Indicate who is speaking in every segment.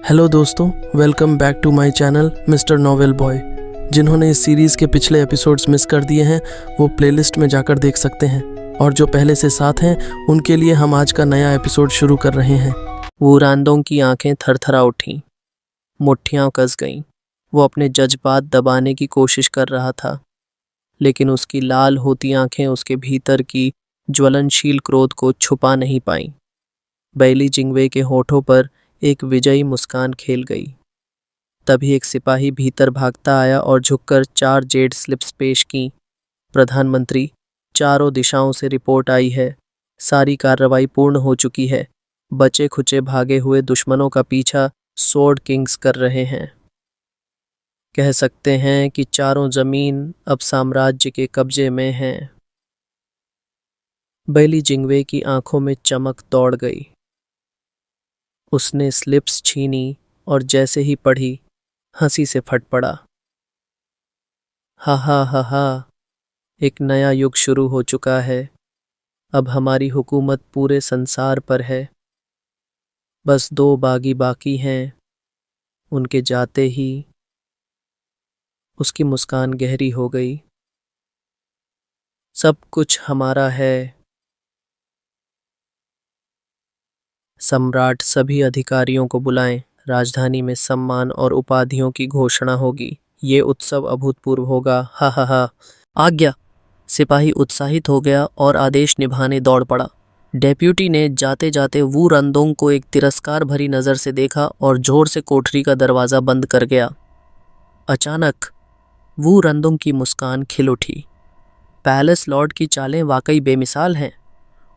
Speaker 1: Hello दोस्तों, welcome back to my channel mister Novel Boy. जिन्होंने इस सीरीज़ के पिछले एपिसोड्स मिस कर दिए हैं वो प्लेलिस्ट में जाकर देख सकते हैं, और जो पहले से साथ हैं उनके लिए हम आज का नया एपिसोड शुरू कर रहे हैं।
Speaker 2: वूरांदों की आंखें थरथरा उठीं, मुट्ठियां कस गईं। वो अपने जज्बात दबाने की कोशिश कर रहा था, लेकिन उसकी लाल होती आंखें उसके भीतर की ज्वलनशील क्रोध को छुपा नहीं पाईं। बैली जिंगवे के होठों पर एक विजयी मुस्कान खेल गई। तभी एक सिपाही भीतर भागता आया और झुककर 4 जेड स्लिप्स पेश की। प्रधानमंत्री, चारों दिशाओं से रिपोर्ट आई है। सारी कार्रवाई पूर्ण हो चुकी है। बचे खुचे भागे हुए दुश्मनों का पीछा सोर्ड किंग्स कर रहे हैं। कह सकते हैं कि चारों जमीन अब साम्राज्य के कब्जे में हैं। बैली जिंगवे की आंखों में चमक दौड़ गई। उसने स्लिप्स छीनी और जैसे ही पढ़ी, हंसी से फट पड़ा। हा हा हा हा, एक नया युग शुरू हो चुका है। अब हमारी हुकूमत पूरे संसार पर है। बस 2 बागी बाकी हैं। उनके जाते ही उसकी मुस्कान गहरी हो गई। सब कुछ हमारा है। सम्राट सभी अधिकारियों को बुलाएं। राजधानी में सम्मान और उपाधियों की घोषणा होगी। ये उत्सव अभूतपूर्व होगा। हा हा हा। आज्ञा। सिपाही उत्साहित हो गया और आदेश निभाने दौड़ पड़ा। डेप्यूटी ने जाते जाते वू रंदोंग को एक तिरस्कार भरी नज़र से देखा और जोर से कोठरी का दरवाज़ा बंद कर गया। अचानक वू रंदोंग की मुस्कान खिल उठी। पैलेस लॉर्ड की चालें वाकई बेमिसाल हैं।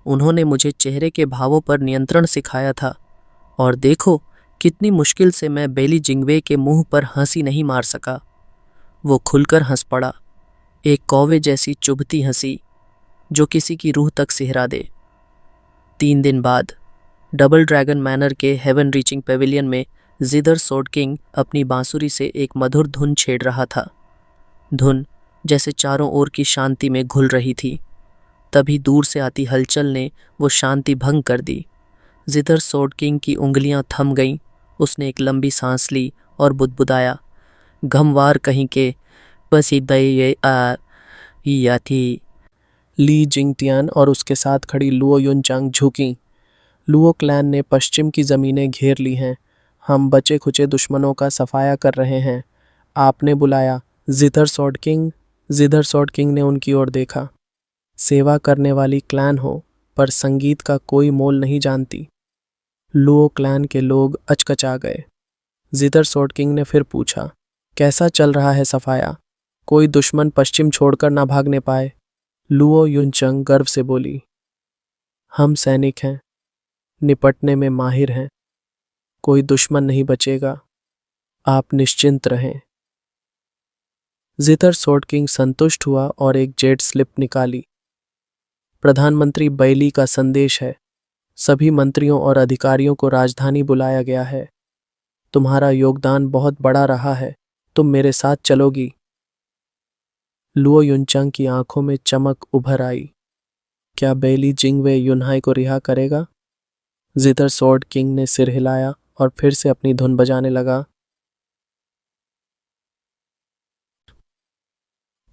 Speaker 2: उन्होंने मुझे चेहरे के भावों पर नियंत्रण सिखाया था, और देखो कितनी मुश्किल से मैं बैली जिंगवे के मुंह पर हंसी नहीं मार सका। वो खुलकर हंस पड़ा, एक कौवे जैसी चुभती हंसी जो किसी की रूह तक सिहरा दे। 3 दिन बाद डबल ड्रैगन मैनर के हेवन रीचिंग पेविलियन में जिदर सोर्ड किंग अपनी बांसुरी से एक मधुर धुन छेड़ रहा था। धुन जैसे चारों ओर की शांति में घुल रही थी। तभी दूर से आती हलचल ने वो शांति भंग कर दी। जिदर सोर्ड किंग की उंगलियां थम गईं। उसने एक लंबी सांस ली और बुदबुदाया, घमवार कहीं के, बस या थी।
Speaker 1: ली जिंगटियान और उसके साथ खड़ी लुओ युनचांग झुकी। लुओ क्लैन ने पश्चिम की ज़मीनें घेर ली हैं। हम बचे खुचे दुश्मनों का सफाया कर रहे हैं। आपने बुलाया जिदर सोर्ड किंग। जिदर सोर्ड किंग ने उनकी ओर देखा। सेवा करने वाली क्लैन हो, पर संगीत का कोई मोल नहीं जानती। लुओ क्लैन के लोग अचकचा गए। जिदर सोर्ड किंग ने फिर पूछा, कैसा चल रहा है सफाया? कोई दुश्मन पश्चिम छोड़कर ना भागने पाए। लुओ युनचंग गर्व से बोली, हम सैनिक हैं, निपटने में माहिर हैं। कोई दुश्मन नहीं बचेगा, आप निश्चिंत रहें। जिदर सोर्ड किंग संतुष्ट हुआ और एक जेड स्लिप निकाली। प्रधानमंत्री बैली का संदेश है। सभी मंत्रियों और अधिकारियों को राजधानी बुलाया गया है। तुम्हारा योगदान बहुत बड़ा रहा है। तुम मेरे साथ चलोगी? लुओ युनचंग की आंखों में चमक उभर आई। क्या बैली जिंगवे युनहाई को रिहा करेगा? जिदर सोर्ड किंग ने सिर हिलाया और फिर से अपनी धुन बजाने लगा।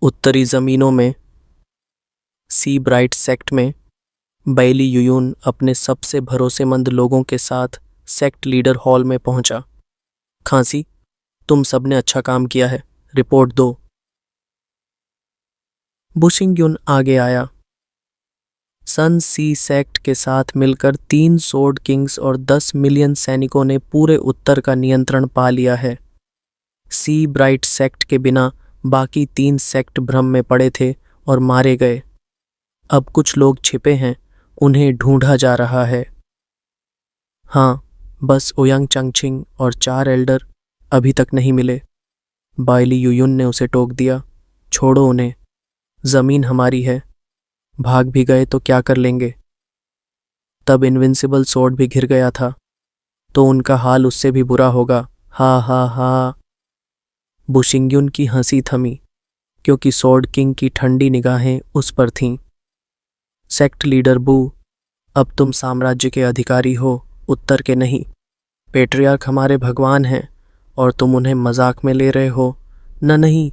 Speaker 2: उत्तरी जमीनों में सी ब्राइट सेक्ट में बैली युयून अपने सबसे भरोसेमंद लोगों के साथ सेक्ट लीडर हॉल में पहुंचा। खांसी, तुम सबने अच्छा काम किया है, रिपोर्ट दो। बुशिंगयुन आगे आया। सन सी सेक्ट के साथ मिलकर 3 सोर्ड किंग्स और 10 मिलियन सैनिकों ने पूरे उत्तर का नियंत्रण पा लिया है। सी ब्राइट सेक्ट के बिना बाकी 3 सेक्ट भ्रम में पड़े थे और मारे गए। अब कुछ लोग छिपे हैं, उन्हें ढूंढा जा रहा है। हाँ, बस ओयांग चंगछिंग और 4 एल्डर अभी तक नहीं मिले। बाइली युयुन ने उसे टोक दिया, छोड़ो उन्हें, जमीन हमारी है। भाग भी गए तो क्या कर लेंगे? तब इनविंसिबल सोर्ड भी घिर गया था, तो उनका हाल उससे भी बुरा होगा। हा हा हा। बुशिंगयुन की हंसी थमी, क्योंकि सोर्ड किंग की ठंडी निगाहें उस पर थीं। सेक्ट लीडर बू, अब तुम साम्राज्य के अधिकारी हो, उत्तर के नहीं।
Speaker 1: पेट्रियार्क हमारे भगवान हैं और तुम उन्हें मजाक में ले रहे हो। नहीं,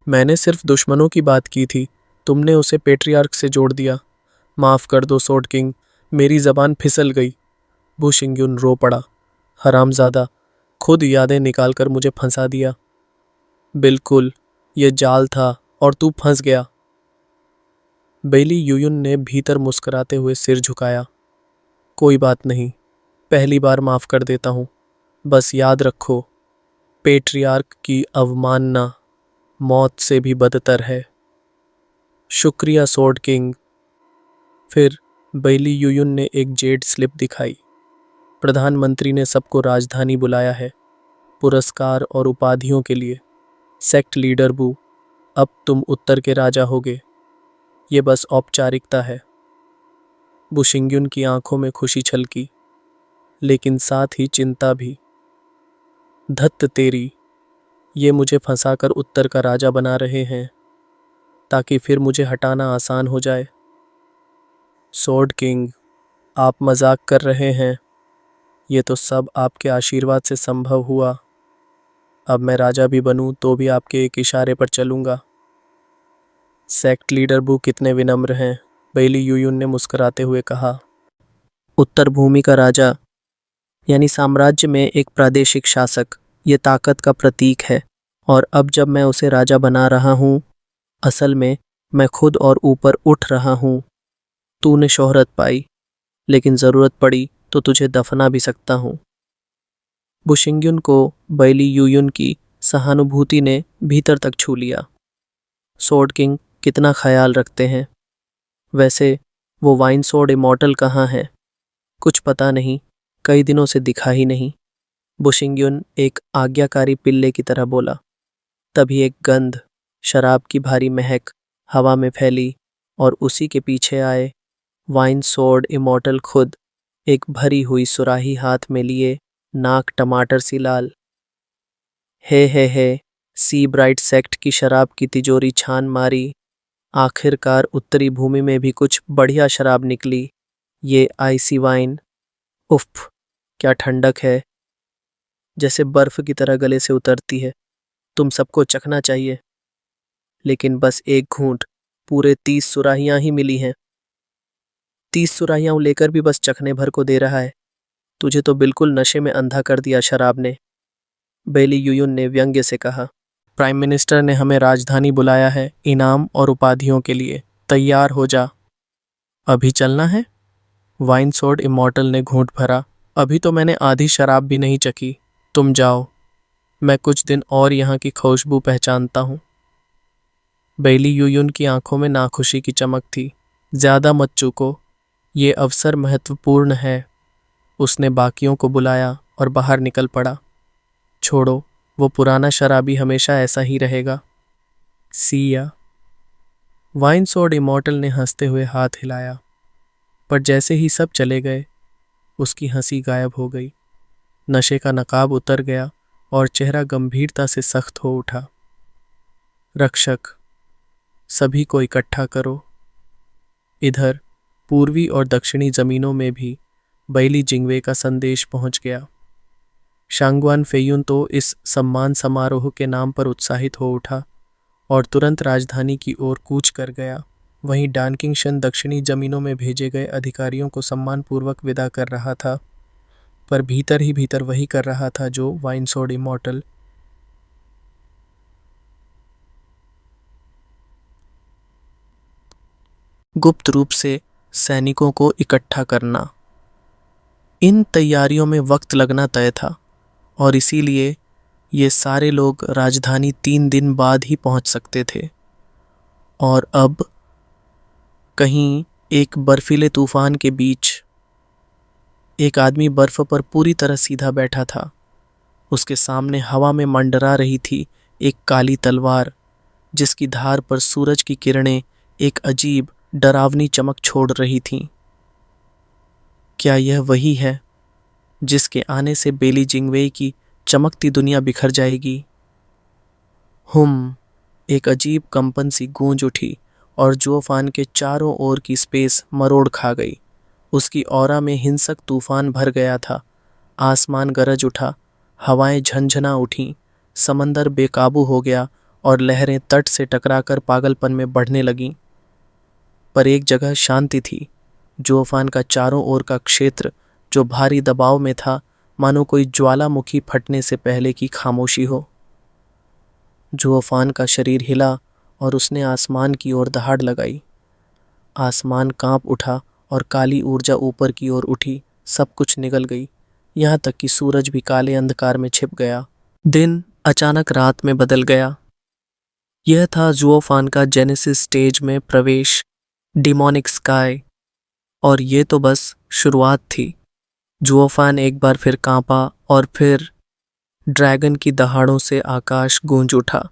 Speaker 1: मैंने सिर्फ दुश्मनों की बात की थी, तुमने उसे पेट्रियार्क से जोड़ दिया। माफ़ कर दो स्वॉर्ड किंग, मेरी ज़बान फिसल गई। बु शिंगयुन रो पड़ा। हरामज़ादा, खुद यादें निकालकर मुझे फंसा दिया। बिल्कुल, ये जाल था और तू फंस गया। बेली यूयुन ने भीतर मुस्कुराते हुए सिर झुकाया। कोई बात नहीं, पहली बार माफ़ कर देता हूँ। बस याद रखो, पेट्रियार्क की अवमानना मौत से भी बदतर है। शुक्रिया स्वॉर्ड किंग। फिर बेली यूयुन ने एक जेड स्लिप दिखाई। प्रधानमंत्री ने सबको राजधानी बुलाया है, पुरस्कार और उपाधियों के लिए। सेक्ट लीडर बू, अब तुम उत्तर के राजा होगे। ये बस औपचारिकता है। बु शिंगयुन की आंखों में खुशी छलकी, लेकिन साथ ही चिंता भी। धत्त तेरी, ये मुझे फंसाकर उत्तर का राजा बना रहे हैं ताकि फिर मुझे हटाना आसान हो जाए। स्वॉर्ड किंग, आप मजाक कर रहे हैं। ये तो सब आपके आशीर्वाद से संभव हुआ। अब मैं राजा भी बनूं तो भी आपके एक इशारे पर चलूंगा। सेक्ट लीडर बू कितने विनम्र हैं, बेली यूयुन ने मुस्कुराते हुए कहा।
Speaker 2: उत्तर भूमि का राजा यानी साम्राज्य में एक प्रादेशिक शासक, ये ताकत का प्रतीक है। और अब जब मैं उसे राजा बना रहा हूँ, असल में मैं खुद और ऊपर उठ रहा हूँ। तूने शोहरत पाई, लेकिन ज़रूरत पड़ी तो तुझे दफना भी सकता हूँ। बु शिंगयुन को बेली यूयुन की सहानुभूति ने भीतर तक छू लिया। स्वॉर्ड किंग कितना ख्याल रखते हैं। वैसे वो वाइन स्वॉर्ड इमॉर्टल कहाँ है? कुछ पता नहीं, कई दिनों से दिखा ही नहीं। बु शिंगयुन एक आज्ञाकारी पिल्ले की तरह बोला। तभी एक गंध, शराब की भारी महक हवा में फैली और उसी के पीछे आए वाइन स्वॉर्ड इमॉर्टल खुद, एक भरी हुई सुराही हाथ में लिए, नाक टमाटर सी लाल। हे, सी ब्राइट सेक्ट की शराब की तिजोरी छान मारी। आखिरकार उत्तरी भूमि में भी कुछ बढ़िया शराब निकली। ये आइसी वाइन, उफ, क्या ठंडक है, जैसे बर्फ की तरह गले से उतरती है। तुम सबको चखना चाहिए। लेकिन बस एक घूंट, पूरे 30 सुराहियां ही मिली हैं। 30 सुराहियां लेकर भी बस चखने भर को दे रहा है। तुझे तो बिल्कुल नशे में अंधा कर दिया शराब ने, बेली यूयुन ने व्यंग्य से कहा।
Speaker 1: प्राइम मिनिस्टर ने हमें राजधानी बुलाया है इनाम और उपाधियों के लिए। तैयार हो जा। अभी चलना है? वाइन स्वॉर्ड इमॉर्टल ने घूंट भरा। अभी तो मैंने आधी शराब भी नहीं चखी। तुम जाओ, मैं कुछ दिन और यहाँ की खुशबू पहचानता हूँ। बेली यूयुन की आंखों में नाखुशी की चमक थी। ज्यादा मत चूको, ये अवसर महत्वपूर्ण है। उसने बाकियों को बुलाया और बाहर निकल पड़ा। छोड़ो, वो पुराना शराबी हमेशा ऐसा ही रहेगा। सिया। वाइन स्वॉर्ड इमॉर्टल ने हंसते हुए हाथ हिलाया, पर जैसे ही सब चले गए, उसकी हंसी गायब हो गई। नशे का नकाब उतर गया और चेहरा गंभीरता से सख्त हो उठा। रक्षक, सभी को इकट्ठा करो। इधर पूर्वी और दक्षिणी जमीनों में भी बेली जिंगवे का संदेश पहुंच गया। शांगवान फेयुन तो इस सम्मान समारोह के नाम पर उत्साहित हो उठा और तुरंत राजधानी की ओर कूच कर गया। वहीं डानकिंगशन दक्षिणी जमीनों में भेजे गए अधिकारियों को सम्मानपूर्वक विदा कर रहा था, पर भीतर ही भीतर वही कर रहा था जो वाइन स्वॉर्ड इमॉर्टल। गुप्त रूप से सैनिकों को इकट्ठा करना। इन तैयारियों में वक्त लगना तय था और इसीलिए ये सारे लोग राजधानी 3 दिन बाद ही पहुंच सकते थे। और अब कहीं एक बर्फीले तूफान के बीच एक आदमी बर्फ पर पूरी तरह सीधा बैठा था। उसके सामने हवा में मंडरा रही थी एक काली तलवार, जिसकी धार पर सूरज की किरणें एक अजीब डरावनी चमक छोड़ रही थीं। क्या यह वही है जिसके आने से बेली जिंगवे की चमकती दुनिया बिखर जाएगी? एक अजीब कंपन सी गूंज उठी और जोफान के चारों ओर की स्पेस मरोड़ खा गई। उसकी ऑरा में हिंसक तूफान भर गया था आसमान गरज उठा, हवाएं झंझना उठीं, समंदर बेकाबू हो गया और लहरें तट से टकराकर पागलपन में बढ़ने लगीं। पर एक जगह शांति थी। जूफान का चारों ओर का क्षेत्र जो भारी दबाव में था, मानो कोई ज्वालामुखी फटने से पहले की खामोशी हो। जूफान का शरीर हिला और उसने आसमान की ओर दहाड़ लगाई। आसमान कांप उठा और काली ऊर्जा ऊपर की ओर उठी, सब कुछ निगल गई, यहाँ तक कि सूरज भी काले अंधकार में छिप गया। दिन अचानक रात में बदल गया। यह था जूफान का जेनेसिस स्टेज में प्रवेश, डिमोनिक स्काई। और ये तो बस शुरुआत थी। जूफान एक बार फिर कांपा और फिर ड्रैगन की दहाड़ों से आकाश गूंज उठा।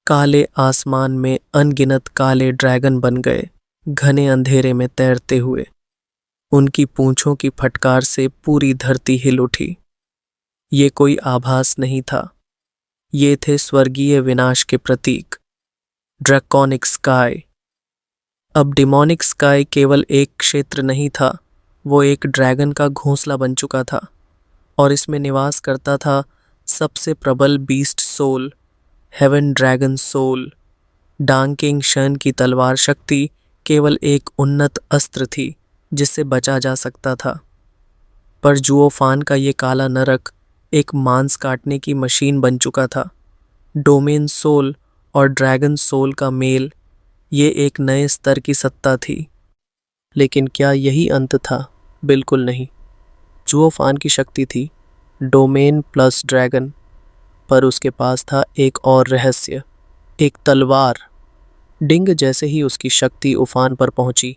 Speaker 1: काले आसमान में अनगिनत काले ड्रैगन बन गए, घने अंधेरे में तैरते हुए। उनकी पूंछों की फटकार से पूरी धरती हिल उठी। ये कोई आभास नहीं था, ये थे स्वर्गीय विनाश के प्रतीक, ड्रैकोनिक स्काई। अब डिमोनिक स्काई केवल एक क्षेत्र नहीं था, वो एक ड्रैगन का घोंसला बन चुका था और इसमें निवास करता था सबसे प्रबल beast soul, heaven dragon soul. डांकिंग शन की तलवार शक्ति केवल एक उन्नत अस्त्र थी जिससे बचा जा सकता था। पर जूफान का ये काला नरक एक मांस काटने की मशीन बन चुका था। डोमेन सोल और ड्रैगन सोल का मेल, ये एक नए स्तर की सत्ता थी। लेकिन क्या यही अंत था? बिल्कुल नहीं। जूफान की शक्ति थी डोमेन प्लस ड्रैगन, पर उसके पास था एक और रहस्य, एक तलवार। डिंग जैसे ही उसकी शक्ति उफान पर पहुंची,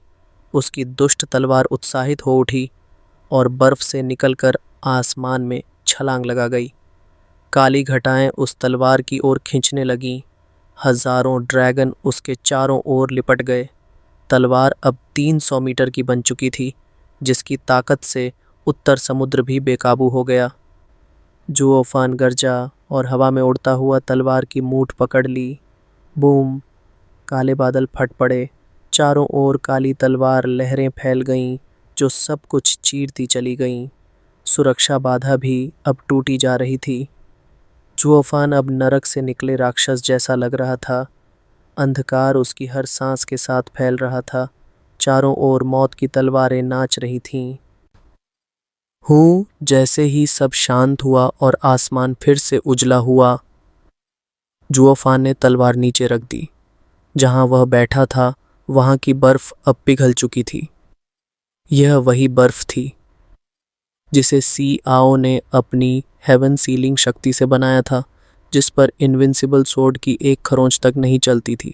Speaker 1: उसकी दुष्ट तलवार उत्साहित हो उठी और बर्फ से निकलकर आसमान में छलांग लगा गई। काली घटाएं उस तलवार की ओर खींचने लगीं। हजारों ड्रैगन उसके चारों ओर लिपट गए। तलवार अब 300 मीटर की बन चुकी थी, जिसकी ताकत से उत्तर समुद्र भी बेकाबू हो गया। जूफान गरजा और हवा में उड़ता हुआ तलवार की मूठ पकड़ ली। बूम! काले बादल फट पड़े। चारों ओर काली तलवार लहरें फैल गईं जो सब कुछ चीरती चली गईं। सुरक्षा बाधा भी अब टूटी जा रही थी। जूफान अब नरक से निकले राक्षस जैसा लग रहा था। अंधकार उसकी हर सांस के साथ फैल रहा था। चारों ओर मौत की तलवारें नाच रही थीं। जैसे ही सब शांत हुआ और आसमान फिर से उजला हुआ, जूफान ने तलवार नीचे रख दी। जहां वह बैठा था वहां की बर्फ अब पिघल चुकी थी। यह वही बर्फ थी जिसे सी आओ ने अपनी हेवन सीलिंग शक्ति से बनाया था, जिस पर इनविंसिबल सोर्ड की एक खरोंच तक नहीं चलती थी।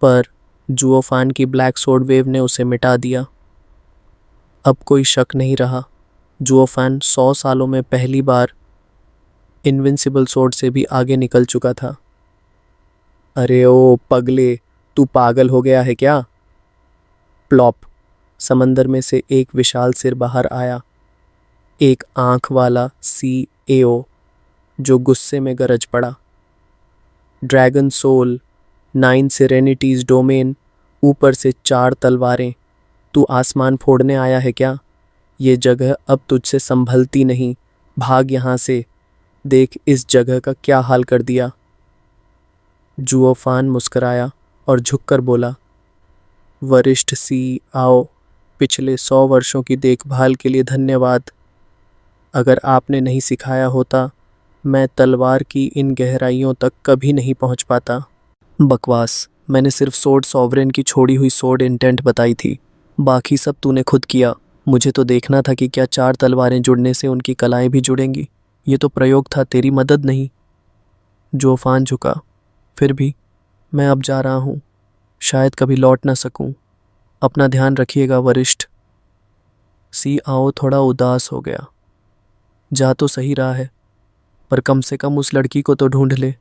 Speaker 1: पर जूफान की ब्लैक सोर्ड वेव ने उसे मिटा दिया। अब कोई शक नहीं रहा, जूफान 100 सालों में पहली बार इनविंसिबल सोर्ड से भी आगे निकल चुका था। अरे ओ पगले, तू पागल हो गया है क्या? प्लॉप! समंदर में से एक विशाल सिर बाहर आया, एक आंख वाला CEO जो गुस्से में गरज पड़ा। ड्रैगन सोल, 9 सेरेनिटीज डोमेन, ऊपर से 4 तलवारें। तू आसमान फोड़ने आया है क्या? ये जगह अब तुझसे संभलती नहीं, भाग यहाँ से। देख इस जगह का क्या हाल कर दिया। जूफान मुस्कराया और झुककर बोला, वरिष्ठ CEO, पिछले 100 वर्षों की देखभाल के लिए धन्यवाद। अगर आपने नहीं सिखाया होता, मैं तलवार की इन गहराइयों तक कभी नहीं पहुंच पाता। बकवास! मैंने सिर्फ सोर्ड सॉवरेन की छोड़ी हुई सोर्ड इंटेंट बताई थी, बाकी सब तूने खुद किया। मुझे तो देखना था कि क्या 4 तलवारें जुड़ने से उनकी कलाएं भी जुड़ेंगी। ये तो प्रयोग था, तेरी मदद नहीं। जूफान झुका। फिर भी मैं अब जा रहा हूँ, शायद कभी लौट ना सकूं। अपना ध्यान रखिएगा वरिष्ठ। CEO थोड़ा उदास हो गया। जा तो सही रहा है, पर कम से कम उस लड़की को तो ढूंढ ले,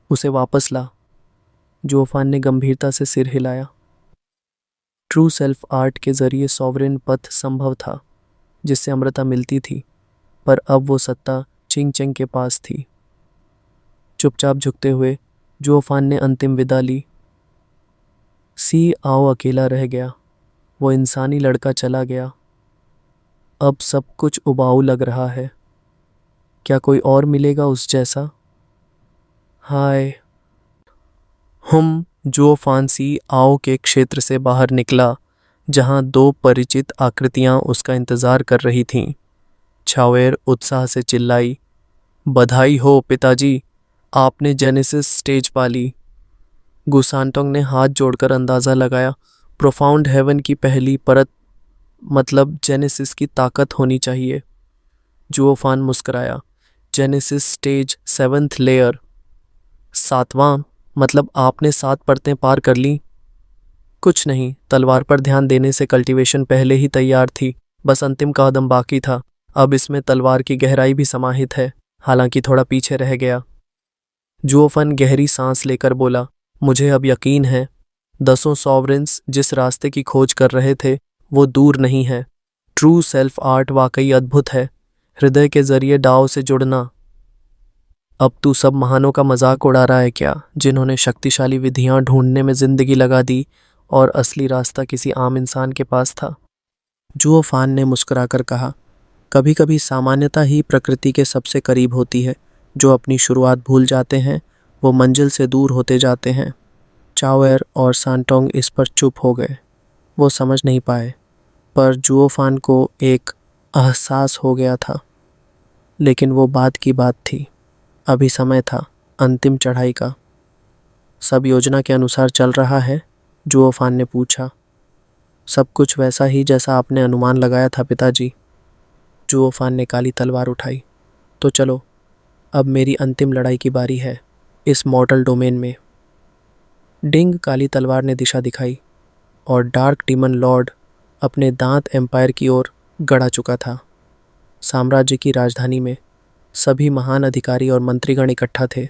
Speaker 1: उसे वापस ला। जूफान ने गंभीरता से सिर हिलाया। ट्रू सेल्फ आर्ट के जरिए सॉवरेन पथ संभव था, जिससे अमृता मिलती थी, पर अब वो सत्ता चिंग चेंग के पास थी। चुपचाप झुकते हुए जूफान ने अंतिम विदा ली। CEO अकेला रह गया। वो इंसानी लड़का चला गया, अब सब कुछ उबाऊ लग रहा है। क्या कोई और मिलेगा उस जैसा? हाय। जो फांसी आओ के क्षेत्र से बाहर निकला, जहां दो परिचित आकृतियां उसका इंतजार कर रही थीं। छावेर उत्साह से चिल्लाई, बधाई हो पिताजी, आपने जेनेसिस स्टेज पा ली। गुसांटोंग ने हाथ जोड़कर अंदाजा लगाया, प्रोफाउंड हेवन की पहली परत, मतलब जेनेसिस की ताकत होनी चाहिए। जुओफान मुस्कुराया, जेनेसिस स्टेज 7th लेयर, 7वां, मतलब आपने 7 परतें पार कर ली। कुछ नहीं, तलवार पर ध्यान देने से कल्टीवेशन पहले ही तैयार थी, बस अंतिम कदम बाकी था। अब इसमें तलवार की गहराई भी समाहित है, हालांकि थोड़ा पीछे रह गया। जुओफन गहरी सांस लेकर बोला, मुझे अब यकीन है, 10 सॉवरेंस जिस रास्ते की खोज कर रहे थे वो दूर नहीं है। ट्रू सेल्फ आर्ट वाकई अद्भुत है, हृदय के जरिए डाओ से जुड़ना। अब तू सब महानों का मजाक उड़ा रहा है क्या, जिन्होंने शक्तिशाली विधियां ढूंढने में जिंदगी लगा दी और असली रास्ता किसी आम इंसान के पास था? जुओफान ने मुस्कुराकर कहा, कभी कभी सामान्यता ही प्रकृति के सबसे करीब होती है। जो अपनी शुरुआत भूल जाते हैं वो मंजिल से दूर होते जाते हैं। चावेर और सांटोंग इस पर चुप हो गए। वो समझ नहीं पाए, पर जुओफान को एक एहसास हो गया था। लेकिन वो बात की बात थी, अभी समय था अंतिम चढ़ाई का। सब योजना के अनुसार चल रहा है? जुओफान ने पूछा। सब कुछ वैसा ही जैसा आपने अनुमान लगाया था पिताजी। जुओफान ने काली तलवार उठाई। तो चलो, अब मेरी अंतिम लड़ाई की बारी है, इस मॉर्टल डोमेन में। डिंग काली तलवार ने दिशा दिखाई और डार्क डीमन लॉर्ड अपने दांत एम्पायर की ओर गड़ा चुका था। साम्राज्य की राजधानी में सभी महान अधिकारी और मंत्रीगण इकट्ठा थे।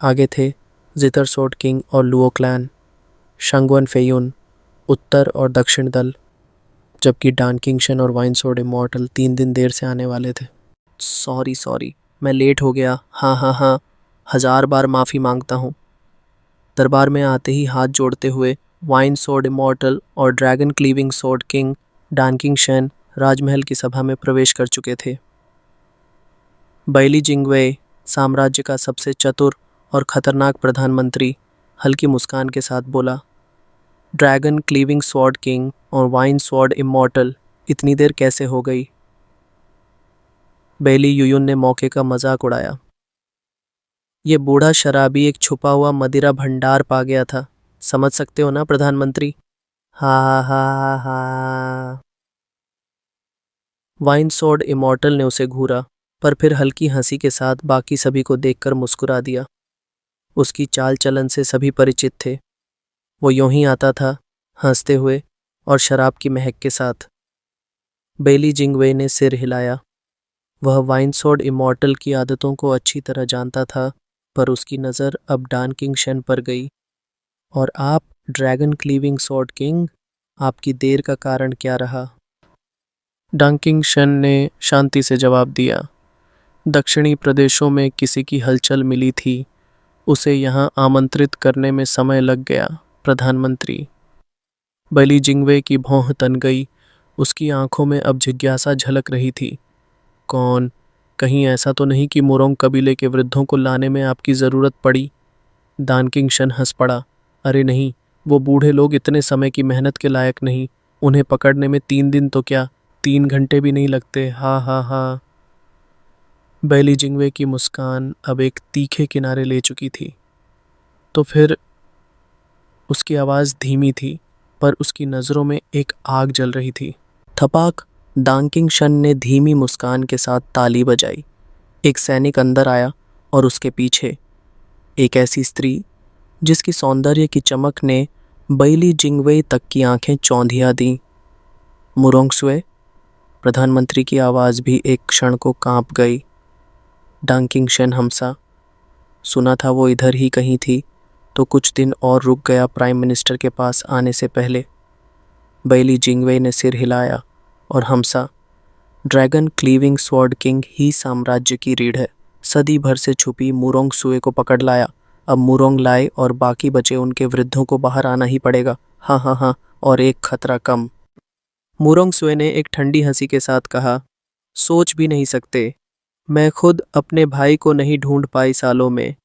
Speaker 1: आगे थे जितर सोड किंग और लुओ क्लैन, शंगवन फेयुन, उत्तर और दक्षिण दल, जबकि डान किंगशन और वाइन सोड इमॉर्टल 3 दिन देर से आने वाले थे। सॉरी, मैं लेट हो गया। हाँ, 1000 बार माफ़ी मांगता हूँ। दरबार में आते ही हाथ जोड़ते हुए वाइन सोड इमॉर्टल और ड्रैगन क्लीविंग सोड किंग डान किंगशन राजमहल की सभा में प्रवेश कर चुके थे। बैली जिंगवे, साम्राज्य का सबसे चतुर और खतरनाक प्रधानमंत्री, हल्की मुस्कान के साथ बोला, ड्रैगन क्लीविंग स्वॉर्ड किंग और वाइन स्वॉर्ड इमॉर्टल, इतनी देर कैसे हो गई? बैली युयुन ने मौके का मजाक उड़ाया। ये बूढ़ा शराबी एक छुपा हुआ मदिरा भंडार पा गया था, समझ सकते हो ना प्रधानमंत्री? हा। वाइन स्वॉर्ड इमॉर्टल ने उसे घूरा, पर फिर हल्की हंसी के साथ बाकी सभी को देखकर मुस्कुरा दिया। उसकी चाल चलन से सभी परिचित थे। वो यूं ही आता था, हंसते हुए और शराब की महक के साथ। बैली जिंगवे ने सिर हिलाया। वह वाइन स्वॉर्ड इमॉर्टल की आदतों को अच्छी तरह जानता था, पर उसकी नज़र अब डान किंग शन पर गई। और आप, ड्रैगन क्लीविंग स्वॉर्ड किंग, आपकी देर का कारण क्या रहा? डान किंग शन ने शांति से जवाब दिया, दक्षिणी प्रदेशों में किसी की हलचल मिली थी, उसे यहाँ आमंत्रित करने में समय लग गया प्रधानमंत्री। बैली जिंगवे की भौं तन गई। उसकी आंखों में अब जिज्ञासा झलक रही थी। कौन? कहीं ऐसा तो नहीं कि मुरोंग कबीले के वृद्धों को लाने में आपकी ज़रूरत पड़ी? दान किंग शन हंस पड़ा। अरे नहीं, वो बूढ़े लोग इतने समय की मेहनत के लायक नहीं। उन्हें पकड़ने में 3 दिन तो क्या, 3 घंटे भी नहीं लगते। हा। बैली जिंगवे की मुस्कान अब एक तीखे किनारे ले चुकी थी। तो फिर? उसकी आवाज़ धीमी थी, पर उसकी नज़रों में एक आग जल रही थी। थपाक! डांकिंग शन ने धीमी मुस्कान के साथ ताली बजाई। एक सैनिक अंदर आया और उसके पीछे एक ऐसी स्त्री जिसकी सौंदर्य की चमक ने बैली जिंगवे तक की आंखें चौंधिया दी। मुरोंगसुए, प्रधानमंत्री की आवाज़ भी एक क्षण को कांप गई। डांकिंग शन हमसा, सुना था वो इधर ही कहीं थी, तो कुछ दिन और रुक गया प्राइम मिनिस्टर के पास आने से पहले। बैली जिंगवे ने सिर हिलाया और हमसा, ड्रैगन क्लीविंग स्वॉर्ड किंग ही साम्राज्य की रीढ़ है। सदी भर से छुपी मुरोंग सुए को पकड़ लाया। अब मुरोंग लाए और बाकी बचे उनके वृद्धों को बाहर आना ही पड़ेगा। हाँ, और एक खतरा कम।
Speaker 2: मुरोंग सुए ने एक ठंडी हंसी के साथ कहा, सोच भी नहीं सकते। मैं खुद अपने भाई को नहीं ढूंढ पाई सालों में।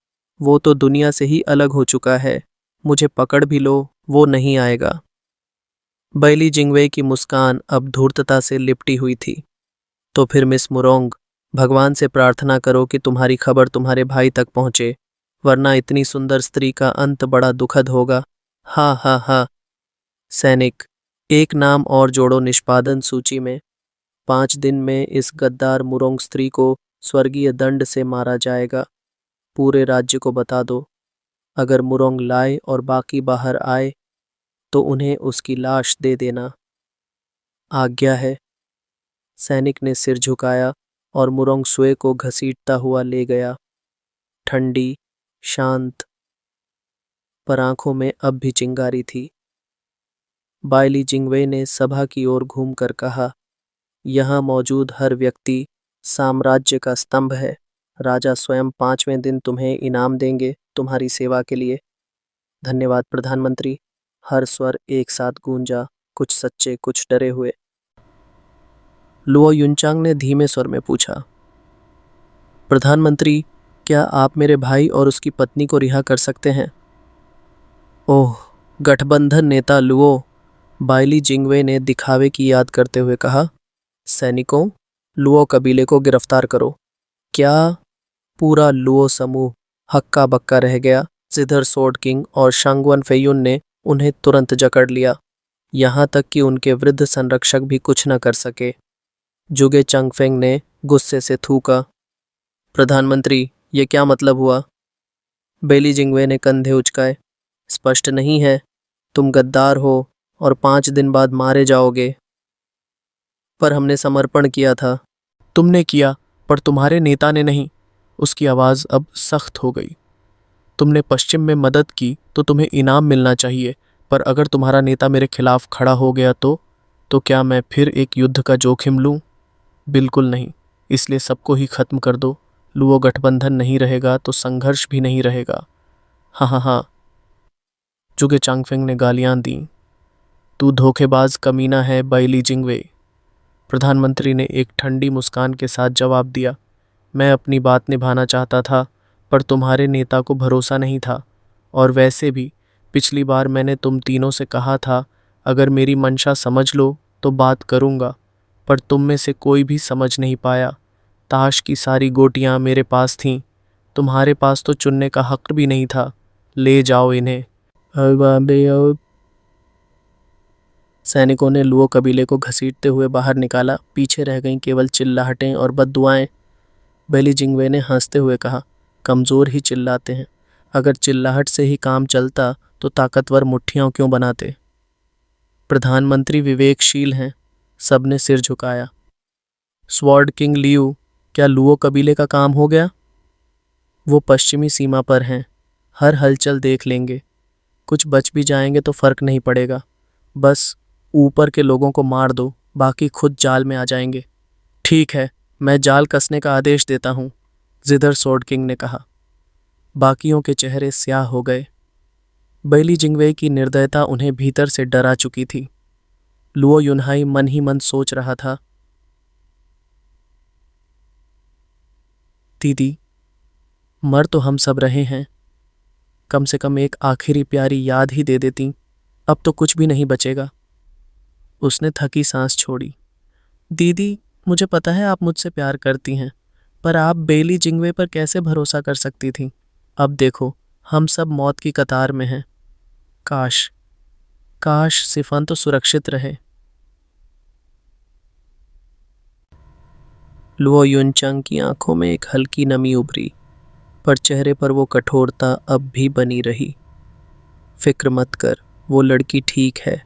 Speaker 2: वो तो दुनिया से ही अलग हो चुका है। मुझे पकड़ भी लो, वो नहीं आएगा। बैली जिंगवे की मुस्कान अब धूर्तता से लिपटी हुई थी। तो फिर मिस मुरोंग, भगवान से प्रार्थना करो कि तुम्हारी खबर तुम्हारे भाई तक पहुंचे, वरना इतनी सुंदर स्त्री का अंत बड़ा दुखद होगा। हा हा हा। सैनिक, एक नाम और जोड़ो निष्पादन सूची में। 5 दिन में इस गद्दार मुरोंग स्त्री को स्वर्गीय दंड से मारा जाएगा। पूरे राज्य को बता दो। अगर मुरोंग लाए और बाकी बाहर आए तो उन्हें उसकी लाश दे देना। आज्ञा है। सैनिक ने सिर झुकाया और मुरोंग सुए को घसीटता हुआ ले गया। ठंडी, शांत, पर आंखों में अब भी चिंगारी थी। बायली जिंगवे ने सभा की ओर घूमकर कहा, यहाँ मौजूद हर व्यक्ति साम्राज्य का स्तंभ है। राजा स्वयं 5वें दिन तुम्हें इनाम देंगे तुम्हारी सेवा के लिए। धन्यवाद प्रधानमंत्री। हर स्वर एक साथ गूंजा, कुछ सच्चे कुछ डरे हुए। लुओ युनचांग ने धीमे स्वर में पूछा, प्रधानमंत्री, क्या आप मेरे भाई और उसकी पत्नी को रिहा कर सकते हैं? ओह, गठबंधन नेता लुओ, बायली जिंगवे ने दिखावे की याद करते हुए कहा, सैनिकों, लुओ कबीले को गिरफ्तार करो। क्या? पूरा लुओ समूह हक्का बक्का रह गया। जिधर सोर्ड किंग और शांगवन फेयुन ने उन्हें तुरंत जकड़ लिया, यहाँ तक कि उनके वृद्ध संरक्षक भी कुछ न कर सके। जुगे चंगफेंग ने गुस्से से थूका, प्रधानमंत्री, ये क्या मतलब हुआ? बेली जिंगवे ने कंधे उचकाए, स्पष्ट नहीं है? तुम गद्दार हो और 5 दिन बाद मारे जाओगे। पर हमने समर्पण किया था।
Speaker 1: तुमने किया, पर तुम्हारे नेता ने नहीं। उसकी आवाज़ अब सख्त हो गई। तुमने पश्चिम में मदद की तो तुम्हें इनाम मिलना चाहिए, पर अगर तुम्हारा नेता मेरे खिलाफ खड़ा हो गया तो क्या मैं फिर एक युद्ध का जोखिम लूं? बिल्कुल नहीं। इसलिए सबको ही खत्म कर दो। लुओ गठबंधन नहीं रहेगा तो संघर्ष भी नहीं रहेगा। हाँ हाँ हाँ। जुगे चांगफेंग ने गालियां दी। तू धोखेबाज कमीना है बैली जिंगवे। प्रधानमंत्री ने एक ठंडी मुस्कान के साथ जवाब दिया, मैं अपनी बात निभाना चाहता था, पर तुम्हारे नेता को भरोसा नहीं था। और वैसे भी पिछली बार मैंने तुम तीनों से कहा था, अगर मेरी मंशा समझ लो तो बात करूंगा, पर तुम में से कोई भी समझ नहीं पाया। ताश की सारी गोटियां मेरे पास थीं, तुम्हारे पास तो चुनने का हक भी नहीं था। ले जाओ इन्हें। सैनिकों ने लुओ कबीले को घसीटते हुए बाहर निकाला। पीछे रह गईं केवल चिल्लाहटें और बद्दुआएं। बेली जिंगवे ने हंसते हुए कहा, कमज़ोर ही चिल्लाते हैं। अगर चिल्लाहट से ही काम चलता तो ताकतवर मुट्ठियां क्यों बनाते? प्रधानमंत्री विवेकशील हैं। सबने सिर झुकाया। स्वॉर्ड किंग लियू, क्या लुओ कबीले का काम हो गया? वो पश्चिमी सीमा पर हैं। हर हलचल देख लेंगे। कुछ बच भी जाएंगे तो फर्क नहीं पड़ेगा। बस ऊपर के लोगों को मार दो, बाकी खुद जाल में आ जाएंगे। ठीक है, मैं जाल कसने का आदेश देता हूँ, जिधर सोर्ड किंग ने कहा। बाकियों के चेहरे स्याह हो गए। बैली जिंगवे की निर्दयता उन्हें भीतर से डरा चुकी थी। लुओ युनहाई मन ही मन सोच रहा था, दीदी, मर तो हम सब रहे हैं, कम से कम एक आखिरी प्यारी याद ही दे देती। अब तो कुछ भी नहीं बचेगा। उसने थकी सांस छोड़ी। दीदी, मुझे पता है आप मुझसे प्यार करती हैं, पर आप बेली जिंगवे पर कैसे भरोसा कर सकती थी? अब देखो, हम सब मौत की कतार में हैं। काश काश सिफन तो सुरक्षित रहे। लुओ युनचंग की आंखों में एक हल्की नमी उभरी, पर चेहरे पर वो कठोरता अब भी बनी रही। फिक्र मत कर, वो लड़की ठीक है।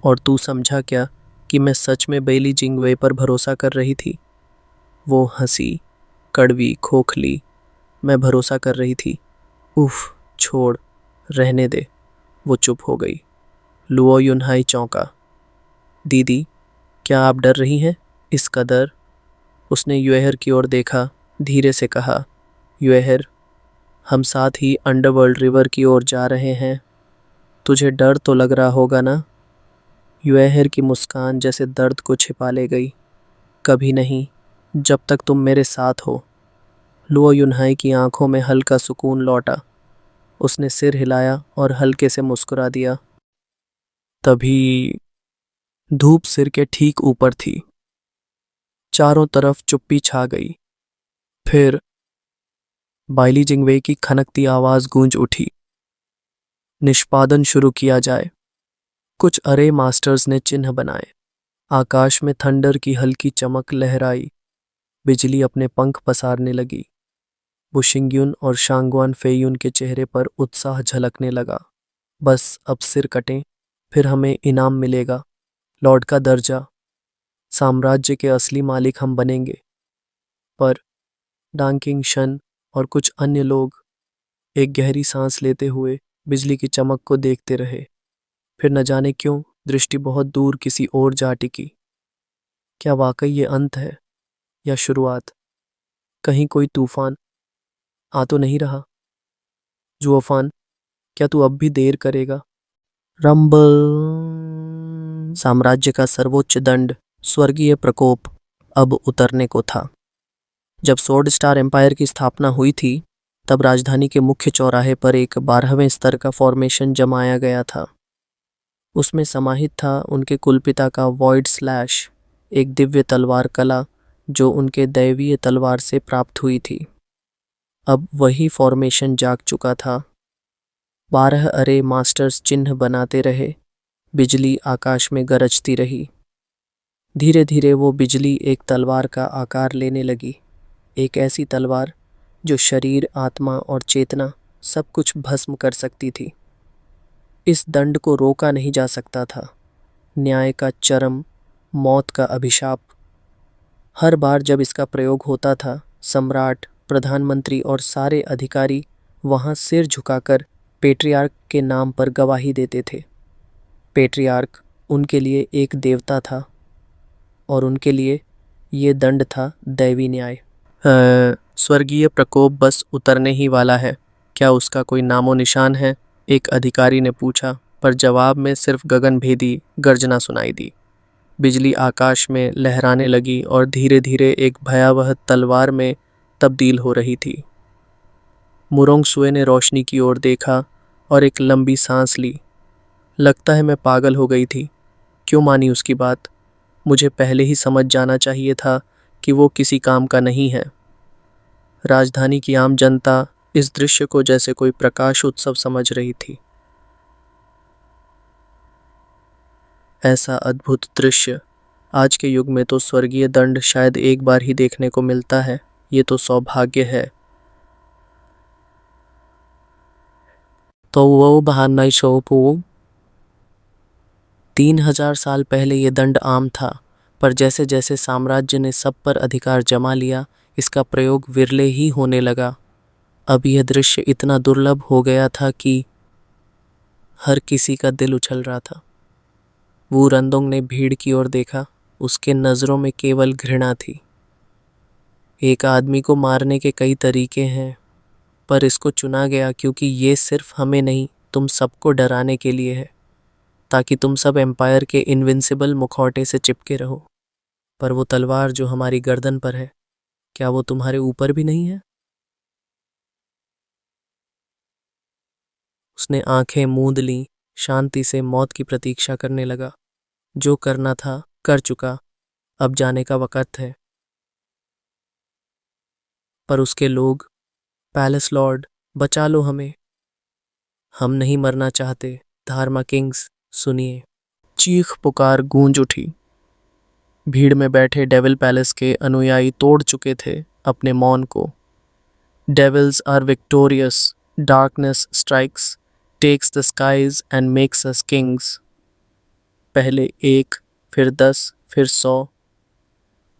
Speaker 1: और तू समझा क्या कि मैं सच में बेली जिंगवे पर भरोसा कर रही थी? वो हंसी, कड़वी, खोखली। मैं भरोसा कर रही थी। उफ, छोड़, रहने दे। वो चुप हो गई। लुओ युनहाई चौंका। दीदी, क्या आप डर रही हैं? इस कदर? उसने युएहर की ओर देखा, धीरे से कहा, युएहर, हम साथ ही अंडरवर्ल्ड रिवर की ओर जा रहे हैं। तुझे डर तो लग रहा होगा ना?
Speaker 2: युएहर की मुस्कान जैसे दर्द को छिपा ले गई। कभी नहीं, जब तक तुम मेरे साथ हो। लुओ युनहाई की आंखों में हल्का सुकून लौटा। उसने सिर हिलाया और हल्के से मुस्कुरा दिया। तभी धूप सिर के ठीक ऊपर थी। चारों तरफ चुप्पी छा गई। फिर बाइली जिंगवे की खनकती आवाज गूंज उठी। निष्पादन शुरू किया जाए। कुछ अरे मास्टर्स ने चिन्ह बनाए। आकाश में थंडर की हल्की चमक लहराई। बिजली अपने पंख पसारने लगी। बुशिंगयुन और शांगवान फेयुन के चेहरे पर उत्साह झलकने लगा। बस अब सिर कटें, फिर हमें इनाम मिलेगा, लॉर्ड का दर्जा। साम्राज्य के असली मालिक हम बनेंगे। पर डांकिंग शन और कुछ अन्य लोग एक गहरी सांस लेते हुए बिजली की चमक को देखते रहे। फिर न जाने क्यों दृष्टि बहुत दूर किसी और जा टिकी। क्या वाकई ये अंत है या शुरुआत? कहीं कोई तूफान आ तो नहीं रहा? जुओफान, क्या तू अब भी देर करेगा? रंबल। साम्राज्य का सर्वोच्च दंड, स्वर्गीय प्रकोप, अब उतरने को था। जब स्वॉर्ड स्टार एम्पायर की स्थापना हुई थी, तब राजधानी के मुख्य चौराहे पर एक 12वें स्तर का फॉर्मेशन जमाया गया था। उसमें समाहित था उनके कुलपिता का वॉइड स्लैश, एक दिव्य तलवार कला जो उनके दैवीय तलवार से प्राप्त हुई थी। अब वही फॉर्मेशन जाग चुका था। 12 अरे मास्टर्स चिन्ह बनाते रहे। बिजली आकाश में गरजती रही। धीरे धीरे वो बिजली एक तलवार का आकार लेने लगी। एक ऐसी तलवार जो शरीर, आत्मा और चेतना सब कुछ भस्म कर सकती थी। इस दंड को रोका नहीं जा सकता था। न्याय का चरम, मौत का अभिशाप। हर बार जब इसका प्रयोग होता था, सम्राट, प्रधानमंत्री और सारे अधिकारी वहां सिर झुकाकर पेट्रियार्क के नाम पर गवाही देते थे। पेट्रियार्क उनके लिए एक देवता था और उनके लिए ये दंड था दैवी न्याय। स्वर्गीय प्रकोप बस उतरने ही वाला है, क्या उसका कोई नामो निशान है? एक अधिकारी ने पूछा, पर जवाब में सिर्फ गगनभेदी गर्जना सुनाई दी। बिजली आकाश में लहराने लगी और धीरे धीरे एक भयावह तलवार में तब्दील हो रही थी। मुरोंगसुए ने रोशनी की ओर देखा और एक लंबी सांस ली। लगता है मैं पागल हो गई थी। क्यों मानी उसकी बात? मुझे पहले ही समझ जाना चाहिए था कि वो किसी काम का नहीं है। राजधानी की आम जनता इस दृश्य को जैसे कोई प्रकाश उत्सव समझ रही थी। ऐसा अद्भुत दृश्य आज के युग में तो स्वर्गीय दंड शायद एक बार ही देखने को मिलता है। ये तो सौभाग्य है। तो वो बहाना 3000 साल पहले ये दंड आम था, पर जैसे जैसे साम्राज्य ने सब पर अधिकार जमा लिया, इसका प्रयोग विरले ही होने लगा। अब यह दृश्य इतना दुर्लभ हो गया था कि हर किसी का दिल उछल रहा था। वू रंदोंग ने भीड़ की ओर देखा। उसके नजरों में केवल घृणा थी। एक आदमी को मारने के कई तरीके हैं, पर इसको चुना गया क्योंकि ये सिर्फ हमें नहीं, तुम सबको डराने के लिए है, ताकि तुम सब एम्पायर के इनविंसिबल मुखौटे से चिपके रहो। पर वो तलवार जो हमारी गर्दन पर है, क्या वो तुम्हारे ऊपर भी नहीं है? उसने आंखें मूंद लीं, शांति से मौत की प्रतीक्षा करने लगा। जो करना था कर चुका, अब जाने का वक़्त है। पर उसके लोग, पैलेस लॉर्ड, बचा लो हमें। हम नहीं मरना चाहते, धार्मा किंग्स, सुनिए। चीख पुकार गूंज उठी। भीड़ में बैठे डेविल पैलेस के अनुयायी तोड़ चुके थे अपने मौन को। Devils are victorious, darkness strikes, takes the skies and makes us kings. पहले 1, फिर 10, फिर 100।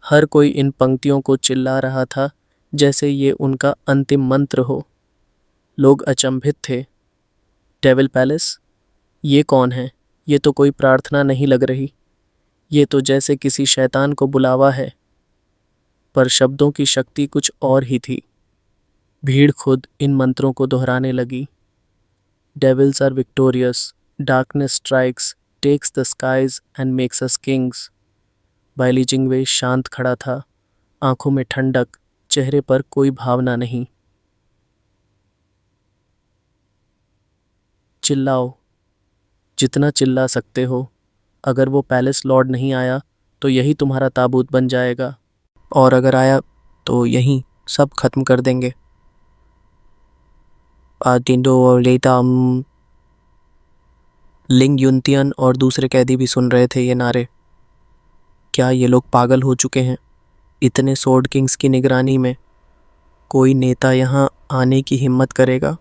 Speaker 2: हर कोई इन पंक्तियों को चिल्ला रहा था जैसे ये उनका अंतिम मंत्र हो। लोग अचंभित थे। Devil palace? ये कौन है? ये तो कोई प्रार्थना नहीं लग रही। ये तो जैसे किसी शैतान को बुलावा है। पर शब्दों की शक्ति कुछ और ही थी। भीड़ खुद इन मंत्रों को दोहराने लगी। Devils are victorious, darkness strikes,
Speaker 1: takes the skies and makes us kings. Baili Jingwei शांत खड़ा था, आंखों में ठंडक, चेहरे पर कोई भावना नहीं। चिल्लाओ, जितना चिल्ला सकते हो। अगर वो पैलेस लॉर्ड नहीं आया तो यही तुम्हारा ताबूत बन जाएगा, और अगर आया तो यहीं सब खत्म कर देंगे। लिंग युनतियन और दूसरे कैदी भी सुन रहे थे ये नारे। क्या ये लोग पागल हो चुके हैं? इतने सोर्ड किंग्स की निगरानी में कोई नेता यहाँ आने की हिम्मत करेगा?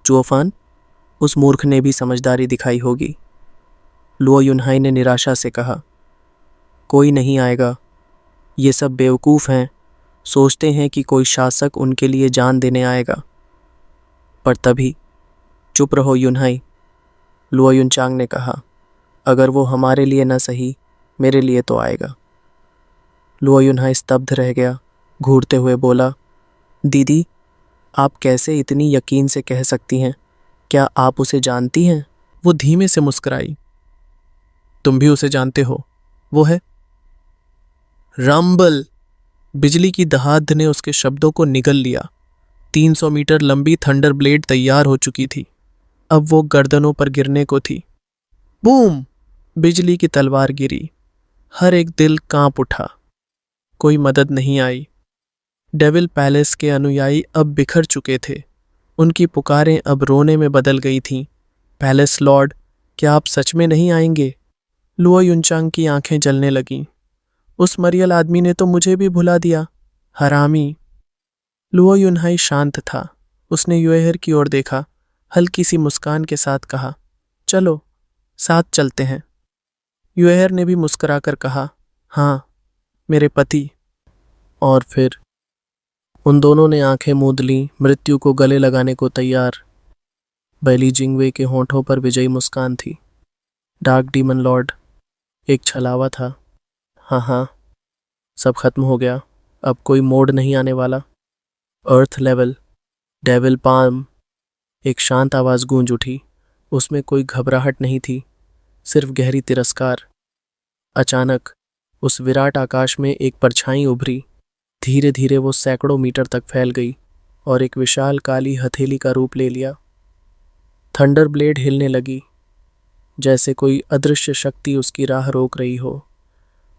Speaker 1: चुओफान, उस मूर्ख ने भी समझदारी दिखाई होगी। लुओ युनहाई ने निराशा से कहा, कोई नहीं आएगा। ये सब बेवकूफ़ हैं, सोचते हैं कि कोई शासक उनके लिए जान देने आएगा। पर तभी, चुप रहो युनहाई, लुओ युनचांग ने कहा, अगर वो हमारे लिए न सही, मेरे लिए तो आएगा। लुओ युनहाई स्तब्ध रह गया, घूरते हुए बोला, दीदी, आप कैसे इतनी यकीन से कह सकती हैं? क्या आप उसे जानती हैं? वो धीमे से मुस्कुराई। तुम भी उसे जानते हो, वो है रंबल। बिजली की दहाड़ ने उसके शब्दों को निगल लिया। 300 मीटर लंबी थंडर ब्लेड तैयार हो चुकी थी। अब वो गर्दनों पर गिरने को थी। बूम! बिजली की तलवार गिरी। हर एक दिल कांप उठा। कोई मदद नहीं आई। डेविल पैलेस के अनुयायी अब बिखर चुके थे। उनकी पुकारें अब रोने में बदल गई थीं। पैलेस लॉर्ड, क्या आप सच में नहीं आएंगे? लुओ युनचांग की आंखें जलने लगीं। उस मरियल आदमी ने तो मुझे भी भुला दिया, हरामी। लुओ युनहाई शांत था। उसने युएहर की ओर देखा, हल्की सी मुस्कान के साथ कहा, चलो, साथ चलते हैं। युएहर ने भी मुस्कुराकर कहा, हाँ, मेरे पति। और फिर उन दोनों ने आंखें मूंद लीं, मृत्यु को गले लगाने को तैयार। बैली जिंगवे के होंठों पर विजयी मुस्कान थी। डार्क डीमन लॉर्ड एक छलावा था। हाँ हाँ, सब खत्म हो गया, अब कोई मोड़ नहीं आने वाला। Earth level, devil palm. एक शांत आवाज़ गूंज उठी। उसमें कोई घबराहट नहीं थी, सिर्फ गहरी तिरस्कार। अचानक उस विराट आकाश में एक परछाई उभरी। धीरे धीरे वो सैकड़ों मीटर तक फैल गई और एक विशाल काली हथेली का रूप ले लिया। थंडर ब्लेड हिलने लगी, जैसे कोई अदृश्य शक्ति उसकी राह रोक रही हो।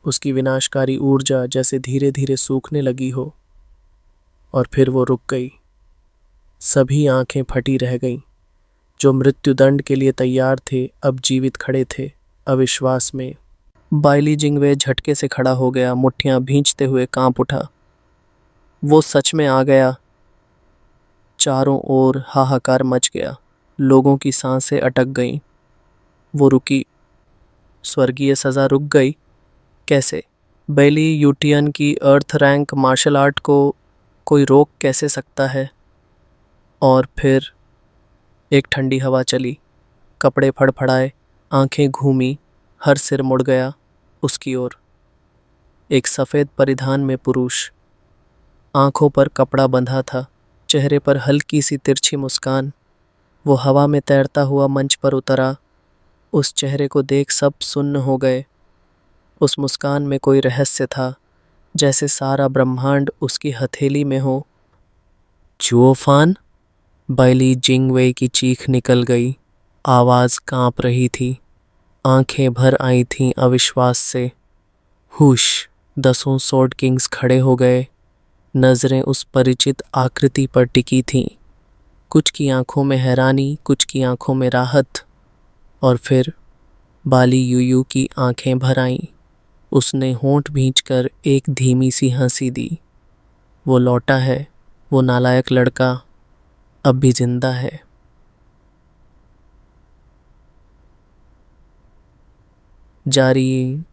Speaker 1: उसकी विनाशकारी ऊर्जा जैसे धीरे धीरे सूखने लगी हो। और फिर वो रुक गई। सभी आंखें फटी रह गईं। जो मृत्युदंड के लिए तैयार थे अब जीवित खड़े थे, अविश्वास में। बाइली जिंगवे झटके से खड़ा हो गया, मुट्ठियां भींचते हुए कांप उठा। वो सच में आ गया। चारों ओर हाहाकार मच गया। लोगों की सांसें अटक गईं। वो रुकी। स्वर्गीय सजा रुक गई। कैसे? बैली यूटियन की अर्थ रैंक मार्शल आर्ट को कोई रोक कैसे सकता है? और फिर एक ठंडी हवा चली, कपड़े फड़फड़ाए, आंखें घूमी, हर सिर मुड़ गया उसकी ओर। एक सफ़ेद परिधान में पुरुष, आंखों पर कपड़ा बंधा था, चेहरे पर हल्की सी तिरछी मुस्कान। वो हवा में तैरता हुआ मंच पर उतरा। उस चेहरे को देख सब सुन्न हो गए। उस मुस्कान में कोई रहस्य था, जैसे सारा ब्रह्मांड उसकी हथेली में हो। चुओफान, बैली जिंगवे की चीख निकल गई। आवाज़ कांप रही थी, आंखें भर आई थीं अविश्वास से। हुश! 10 स्वॉर्ड किंग्स खड़े हो गए। नजरें उस परिचित आकृति पर टिकी थीं। कुछ की आंखों में हैरानी, कुछ की आंखों में राहत। और फिर बाली यूयू की आंखें भर आईं। उसने होंठ भींचकर एक धीमी सी हंसी दी। वो लौटा है, वो नालायक लड़का अब भी जिंदा है। जारी